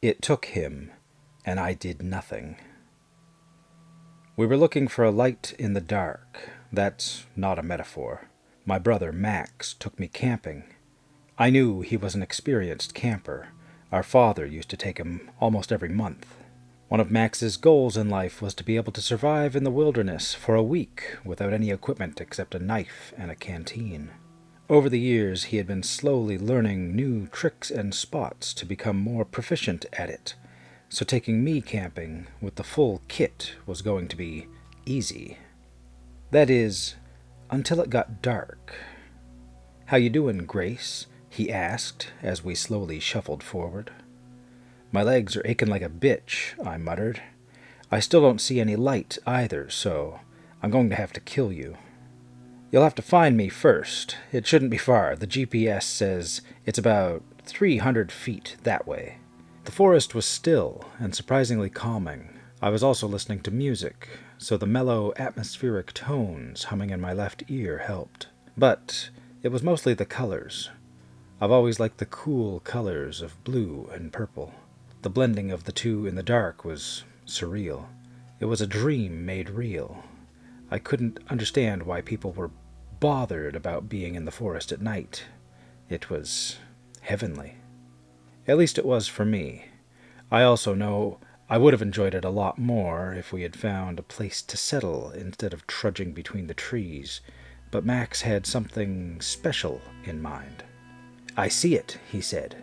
It took him, and I did nothing. We were looking for a light in the dark. That's not a metaphor. My brother, Max, took me camping. I knew he was an experienced camper. Our father used to take him almost every month. One of Max's goals in life was to be able to survive in the wilderness for a week without any equipment except a knife and a canteen. Over the years, he had been slowly learning new tricks and spots to become more proficient at it, so taking me camping with the full kit was going to be easy. That is, until it got dark. "How you doin', Grace?" he asked as we slowly shuffled forward. "My legs are aching like a bitch," I muttered. "I still don't see any light either, so I'm going to have to kill you." "You'll have to find me first. It shouldn't be far. The GPS says it's about 300 feet that way." The forest was still and surprisingly calming. I was also listening to music, so the mellow, atmospheric tones humming in my left ear helped. But it was mostly the colors. I've always liked the cool colors of blue and purple. The blending of the two in the dark was surreal. It was a dream made real. I couldn't understand why people were bothered about being in the forest at night. It was heavenly. At least it was for me. I also know I would have enjoyed it a lot more if we had found a place to settle instead of trudging between the trees, but Max had something special in mind. "I see it," he said.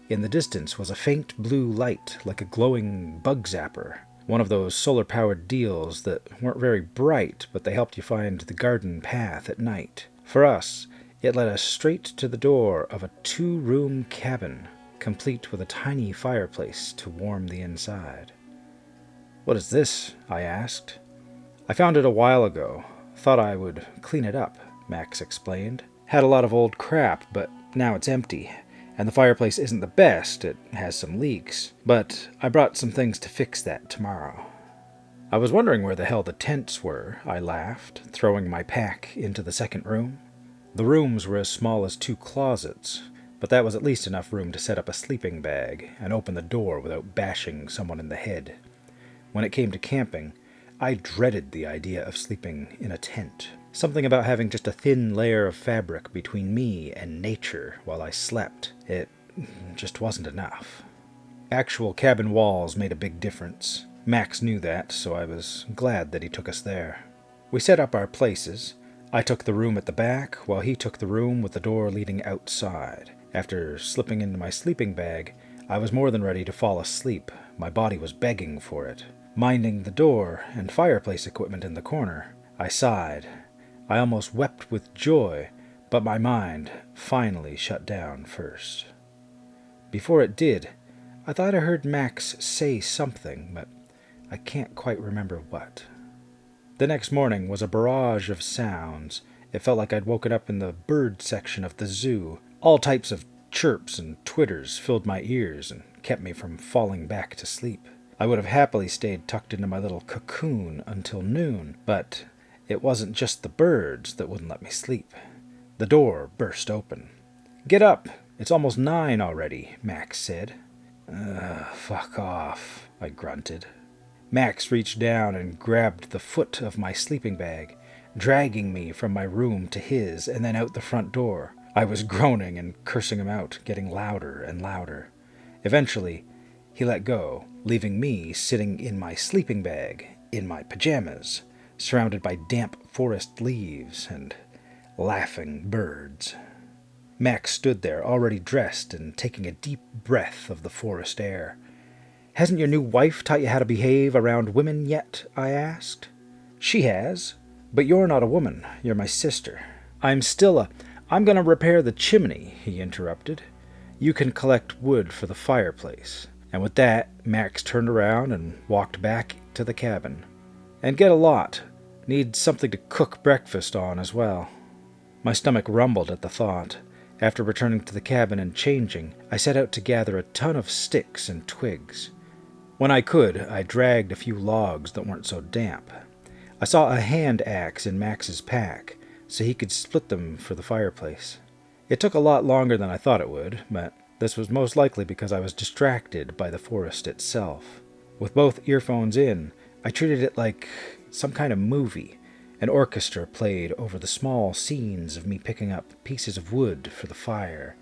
In the distance was a faint blue light like a glowing bug zapper, one of those solar-powered deals that weren't very bright, but they helped you find the garden path at night. For us, it led us straight to the door of a 2-room cabin, complete with a tiny fireplace to warm the inside. "What is this?" I asked. "I found it a while ago. Thought I would clean it up," Max explained. "Had a lot of old crap, but now it's empty. And the fireplace isn't the best, it has some leaks. But I brought some things to fix that tomorrow." "I was wondering where the hell the tents were," I laughed, throwing my pack into the second room. The rooms were as small as 2 closets, but that was at least enough room to set up a sleeping bag and open the door without bashing someone in the head. When it came to camping, I dreaded the idea of sleeping in a tent. Something about having just a thin layer of fabric between me and nature while I slept. It just wasn't enough. Actual cabin walls made a big difference. Max knew that, so I was glad that he took us there. We set up our places. I took the room at the back, while he took the room with the door leading outside. After slipping into my sleeping bag, I was more than ready to fall asleep. My body was begging for it. Minding the door and fireplace equipment in the corner, I sighed. I almost wept with joy, but my mind finally shut down first. Before it did, I thought I heard Max say something, but I can't quite remember what. The next morning was a barrage of sounds. It felt like I'd woken up in the bird section of the zoo. All types of chirps and twitters filled my ears and kept me from falling back to sleep. I would have happily stayed tucked into my little cocoon until noon, but it wasn't just the birds that wouldn't let me sleep. The door burst open. "Get up! It's almost 9 already," Max said. Fuck off," I grunted. Max reached down and grabbed the foot of my sleeping bag, dragging me from my room to his and then out the front door. I was groaning and cursing him out, getting louder and louder. Eventually, he let go, leaving me sitting in my sleeping bag, in my pajamas, surrounded by damp forest leaves and laughing birds. Max stood there, already dressed and taking a deep breath of the forest air. "Hasn't your new wife taught you how to behave around women yet?" I asked. "She has, but you're not a woman. You're my sister." I'm going to repair the chimney," he interrupted. "You can collect wood for the fireplace." And with that, Max turned around and walked back to the cabin. "And get a lot. Need something to cook breakfast on as well." My stomach rumbled at the thought. After returning to the cabin and changing, I set out to gather a ton of sticks and twigs. When I could, I dragged a few logs that weren't so damp. I saw a hand axe in Max's pack, so he could split them for the fireplace. It took a lot longer than I thought it would, but This was most likely because I was distracted by the forest itself. With both earphones in, I treated it like some kind of movie. An orchestra played over the small scenes of me picking up pieces of wood for the fire.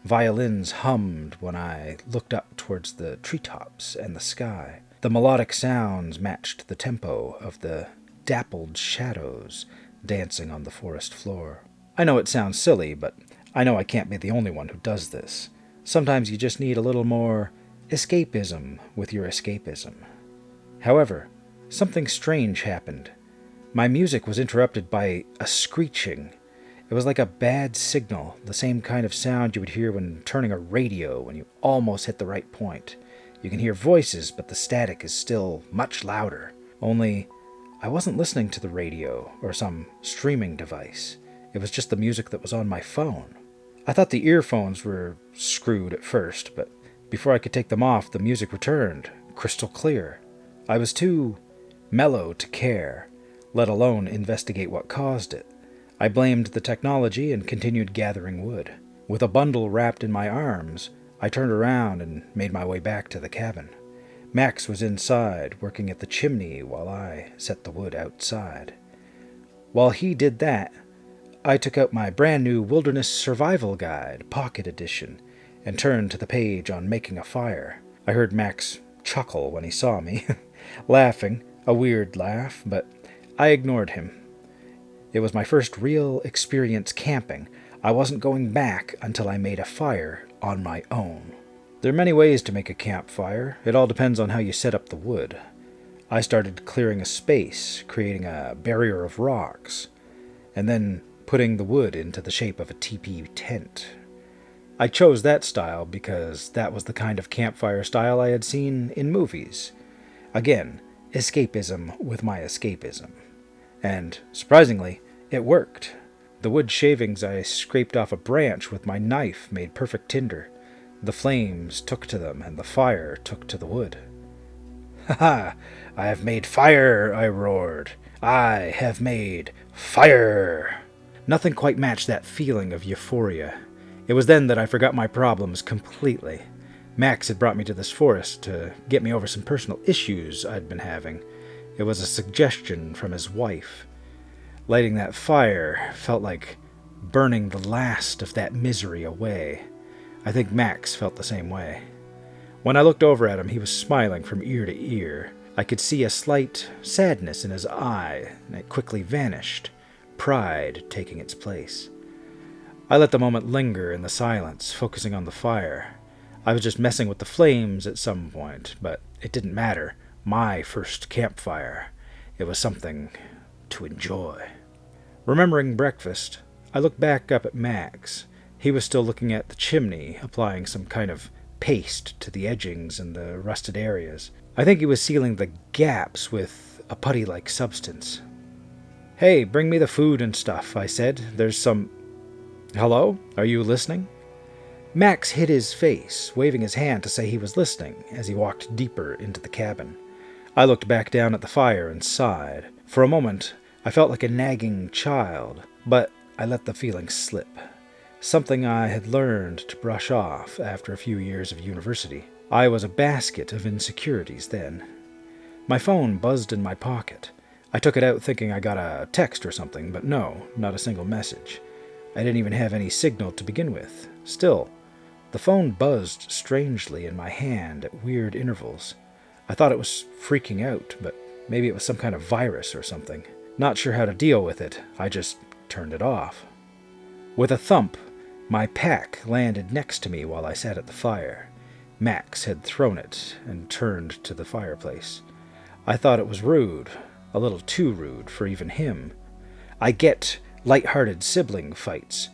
Violins hummed when I looked up towards the treetops and the sky. The melodic sounds matched the tempo of the dappled shadows dancing on the forest floor. I know it sounds silly, but I know I can't be the only one who does this. Sometimes you just need a little more escapism with your escapism. However, something strange happened. My music was interrupted by a screeching. It was like a bad signal, the same kind of sound you would hear when turning a radio when you almost hit the right point. You can hear voices, but the static is still much louder. Only, I wasn't listening to the radio or some streaming device. It was just the music that was on my phone. I thought the earphones were screwed at first, but before I could take them off, the music returned, crystal clear. I was too mellow to care, let alone investigate what caused it. I blamed the technology and continued gathering wood. With a bundle wrapped in my arms, I turned around and made my way back to the cabin. Max was inside, working at the chimney while I set the wood outside. While he did that, I took out my brand new Wilderness Survival Guide, Pocket Edition, and turned to the page on making a fire. I heard Max chuckle when he saw me, laughing, a weird laugh, but I ignored him. It was my first real experience camping. I wasn't going back until I made a fire on my own. There are many ways to make a campfire. It all depends on how you set up the wood. I started clearing a space, creating a barrier of rocks, and then putting the wood into the shape of a teepee tent. I chose that style because that was the kind of campfire style I had seen in movies. Again, escapism with my escapism. And, surprisingly, it worked. The wood shavings I scraped off a branch with my knife made perfect tinder. The flames took to them, and the fire took to the wood. "Ha ha! I have made fire!" I roared. "I have made fire!" Nothing quite matched that feeling of euphoria. It was then that I forgot my problems completely. Max had brought me to this forest to get me over some personal issues I'd been having. It was a suggestion from his wife. Lighting that fire felt like burning the last of that misery away. I think Max felt the same way. When I looked over at him, he was smiling from ear to ear. I could see a slight sadness in his eye, and it quickly vanished, pride taking its place. I let the moment linger in the silence, focusing on the fire. I was just messing with the flames at some point, but it didn't matter. My first campfire. It was something to enjoy. Remembering breakfast, I looked back up at Max. He was still looking at the chimney, applying some kind of paste to the edgings and the rusted areas. I think he was sealing the gaps with a putty-like substance. "Hey, bring me the food and stuff," I said. "There's some..." "Hello? Are you listening?" Max hid his face, waving his hand to say he was listening as he walked deeper into the cabin. I looked back down at the fire and sighed. For a moment, I felt like a nagging child, but I let the feeling slip. Something I had learned to brush off after a few years of university. I was a basket of insecurities then. My phone buzzed in my pocket. I took it out thinking I got a text or something, but no, not a single message. I didn't even have any signal to begin with. Still, the phone buzzed strangely in my hand at weird intervals. I thought it was freaking out, but maybe it was some kind of virus or something. Not sure how to deal with it, I just turned it off. With a thump, my pack landed next to me while I sat at the fire. Max had thrown it and turned to the fireplace. I thought it was rude, a little too rude for even him. I get light-hearted sibling fights,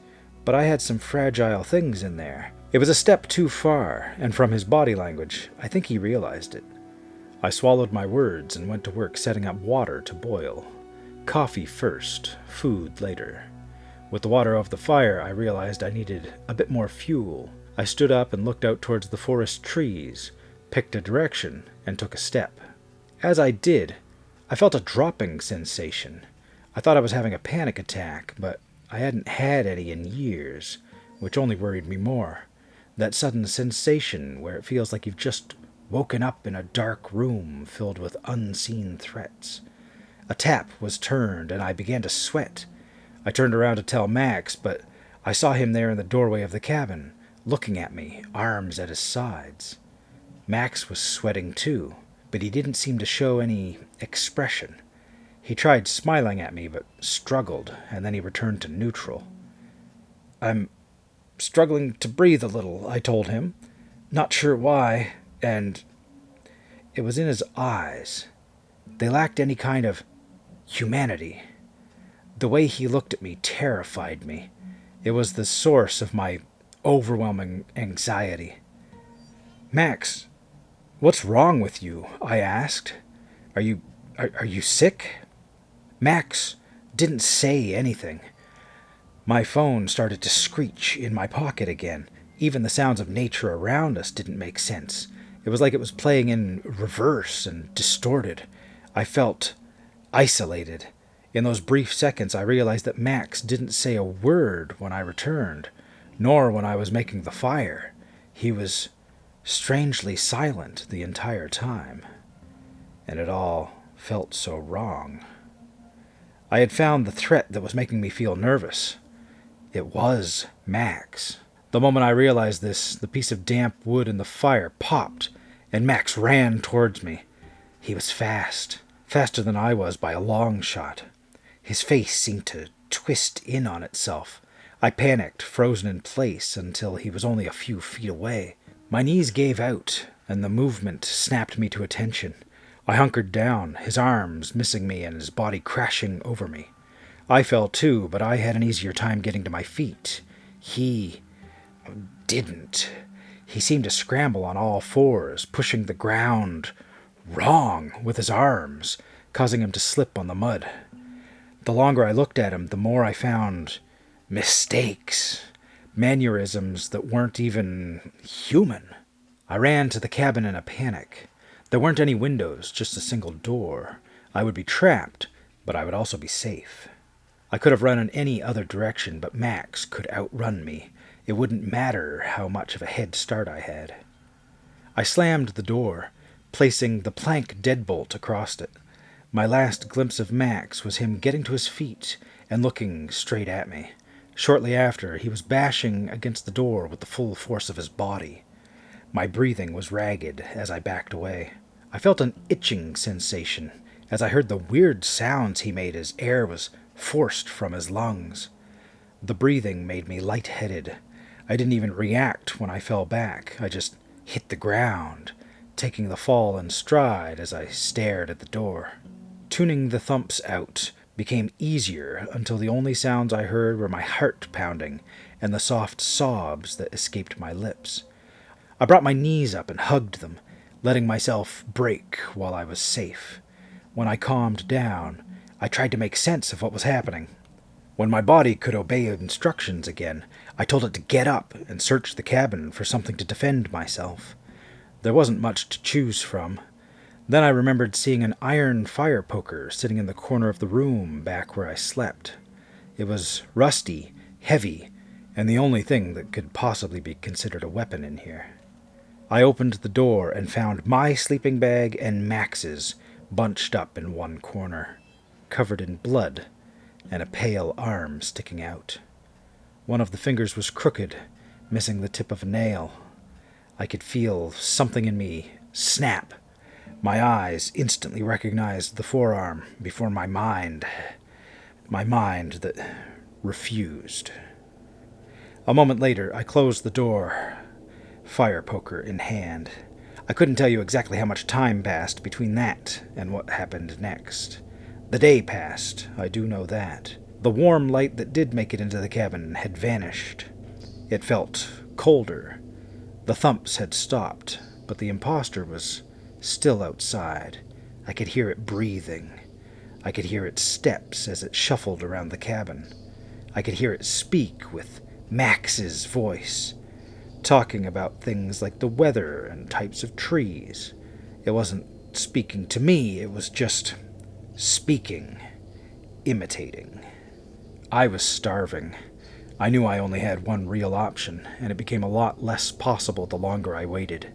but I had some fragile things in there. It was a step too far, and from his body language, I think he realized it. I swallowed my words and went to work setting up water to boil. Coffee first, food later. With the water off the fire, I realized I needed a bit more fuel. I stood up and looked out towards the forest trees, picked a direction, and took a step. As I did, I felt a dropping sensation. I thought I was having a panic attack, but I hadn't had any in years, which only worried me more. That sudden sensation where it feels like you've just woken up in a dark room filled with unseen threats. A tap was turned, and I began to sweat. I turned around to tell Max, but I saw him there in the doorway of the cabin, looking at me, arms at his sides. Max was sweating too, but he didn't seem to show any expression. He tried smiling at me, but struggled, and then he returned to neutral. "I'm struggling to breathe a little," I told him. "Not sure why," and it was in his eyes. They lacked any kind of humanity. The way he looked at me terrified me. It was the source of my overwhelming anxiety. "Max, what's wrong with you?" I asked. Are you sick?" Max didn't say anything. My phone started to screech in my pocket again. Even the sounds of nature around us didn't make sense. It was like it was playing in reverse and distorted. I felt isolated. In those brief seconds, I realized that Max didn't say a word when I returned, nor when I was making the fire. He was strangely silent the entire time. And it all felt so wrong. I had found the threat that was making me feel nervous. It was Max. The moment I realized this, the piece of damp wood in the fire popped, and Max ran towards me. He was fast, faster than I was by a long shot. His face seemed to twist in on itself. I panicked, frozen in place, until he was only a few feet away. My knees gave out, and the movement snapped me to attention. I hunkered down, his arms missing me and his body crashing over me. I fell too, but I had an easier time getting to my feet. He didn't. He seemed to scramble on all fours, pushing the ground wrong with his arms, causing him to slip on the mud. The longer I looked at him, the more I found mistakes, mannerisms that weren't even human. I ran to the cabin in a panic. There weren't any windows, just a single door. I would be trapped, but I would also be safe. I could have run in any other direction, but Max could outrun me. It wouldn't matter how much of a head start I had. I slammed the door, placing the plank deadbolt across it. My last glimpse of Max was him getting to his feet and looking straight at me. Shortly after, he was bashing against the door with the full force of his body. My breathing was ragged as I backed away. I felt an itching sensation as I heard the weird sounds he made as air was forced from his lungs. The breathing made me lightheaded. I didn't even react when I fell back. I just hit the ground, taking the fall in stride as I stared at the door. Tuning the thumps out became easier until the only sounds I heard were my heart pounding and the soft sobs that escaped my lips. I brought my knees up and hugged them, letting myself break while I was safe. When I calmed down, I tried to make sense of what was happening. When my body could obey instructions again, I told it to get up and search the cabin for something to defend myself. There wasn't much to choose from. Then I remembered seeing an iron fire poker sitting in the corner of the room back where I slept. It was rusty, heavy, and the only thing that could possibly be considered a weapon in here. I opened the door and found my sleeping bag and Max's bunched up in one corner, covered in blood and a pale arm sticking out. One of the fingers was crooked, missing the tip of a nail. I could feel something in me snap. My eyes instantly recognized the forearm before my mind that refused. A moment later, I closed the door, fire poker in hand. I couldn't tell you exactly how much time passed between that and what happened next. The day passed, I do know that. The warm light that did make it into the cabin had vanished. It felt colder. The thumps had stopped, but the imposter was still outside. I could hear it breathing. I could hear its steps as it shuffled around the cabin. I could hear it speak with Max's voice, talking about things like the weather and types of trees. It wasn't speaking to me, it was just speaking, imitating. I was starving. I knew I only had one real option, and it became a lot less possible the longer I waited.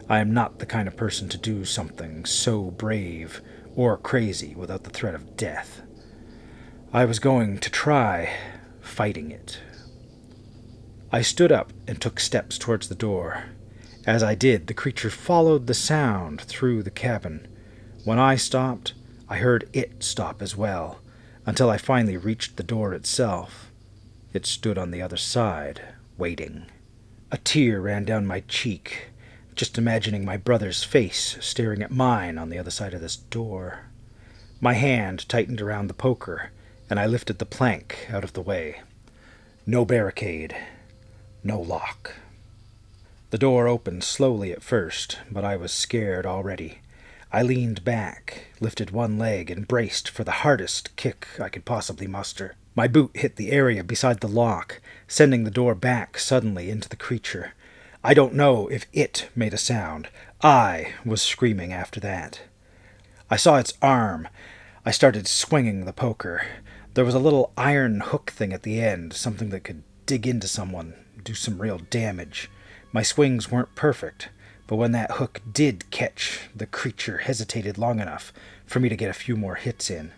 I am not the kind of person to do something so brave or crazy without the threat of death. I was going to try fighting it. I stood up and took steps towards the door. As I did, the creature followed the sound through the cabin. When I stopped, I heard it stop as well, until I finally reached the door itself. It stood on the other side, waiting. A tear ran down my cheek, just imagining my brother's face staring at mine on the other side of this door. My hand tightened around the poker, and I lifted the plank out of the way. No barricade, no lock. The door opened slowly at first, but I was scared already. I leaned back, lifted one leg, and braced for the hardest kick I could possibly muster. My boot hit the area beside the lock, sending the door back suddenly into the creature. I don't know if it made a sound. I was screaming after that. I saw its arm. I started swinging the poker. There was a little iron hook thing at the end, something that could dig into someone, do some real damage. My swings weren't perfect, but when that hook did catch, the creature hesitated long enough for me to get a few more hits in.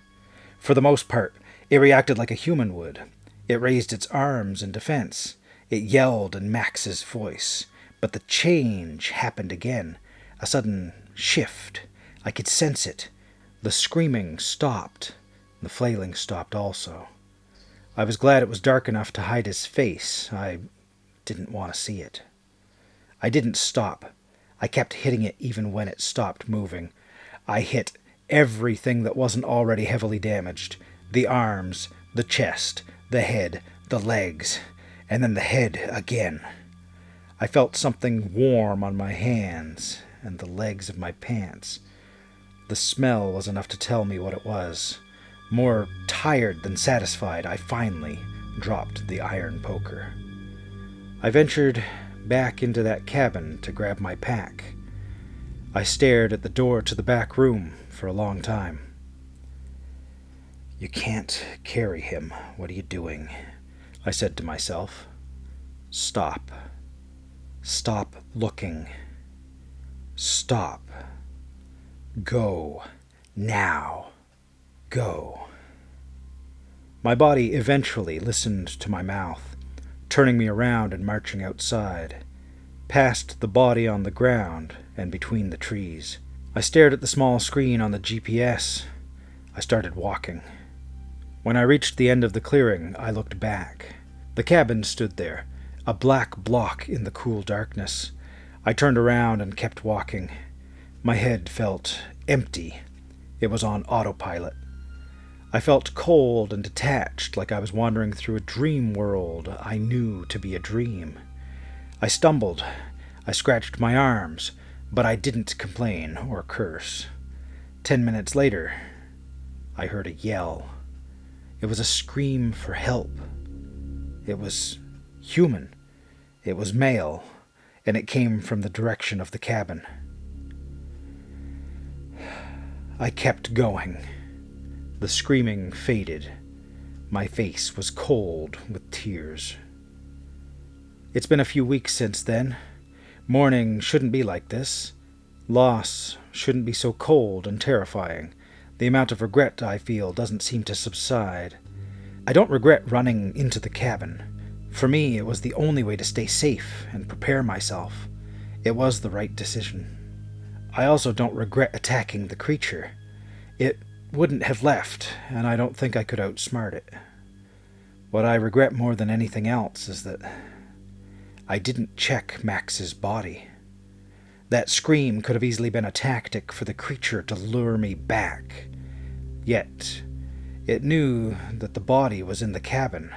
For the most part, it reacted like a human would. It raised its arms in defense. It yelled in Max's voice. But the change happened again. A sudden shift. I could sense it. The screaming stopped. The flailing stopped also. I was glad it was dark enough to hide his face. I didn't want to see it. I didn't stop. I kept hitting it even when it stopped moving. I hit everything that wasn't already heavily damaged. The arms, the chest, the head, the legs, and then the head again. I felt something warm on my hands and the legs of my pants. The smell was enough to tell me what it was. More tired than satisfied, I finally dropped the iron poker. I ventured back into that cabin to grab my pack. I stared at the door to the back room for a long time. "You can't carry him. What are you doing?" I said to myself. "Stop. Stop looking. Stop. Go. Now. Go." My body eventually listened to my mouth, turning me around and marching outside, past the body on the ground and between the trees. I stared at the small screen on the GPS. I started walking. When I reached the end of the clearing, I looked back. The cabin stood there, a black block in the cool darkness. I turned around and kept walking. My head felt empty. It was on autopilot. I felt cold and detached, like I was wandering through a dream world I knew to be a dream. I stumbled. I scratched my arms, but I didn't complain or curse. 10 minutes later, I heard a yell. It was a scream for help. It was human. It was male, and it came from the direction of the cabin. I kept going. The screaming faded. My face was cold with tears. It's been a few weeks since then. Mourning shouldn't be like this. Loss shouldn't be so cold and terrifying. The amount of regret I feel doesn't seem to subside. I don't regret running into the cabin. For me, it was the only way to stay safe and prepare myself. It was the right decision. I also don't regret attacking the creature. It wouldn't have left, and I don't think I could outsmart it. What I regret more than anything else is that I didn't check Max's body. That scream could have easily been a tactic for the creature to lure me back. Yet, it knew that the body was in the cabin.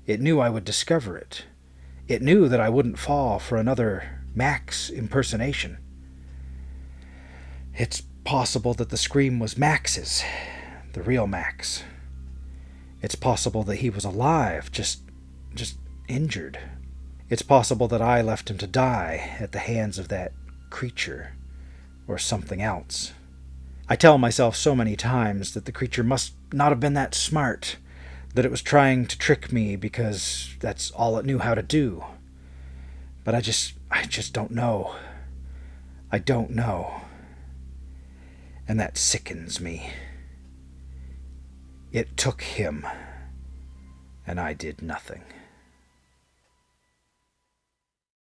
It knew I would discover it. It knew that I wouldn't fall for another Max impersonation. It's possible that the scream was Max's, the real Max. It's possible that he was alive, just injured. It's possible that I left him to die at the hands of that creature, or something else. I tell myself so many times that the creature must not have been that smart, that it was trying to trick me because that's all it knew how to do. But I just don't know. I don't know. And that sickens me. It took him, and I did nothing.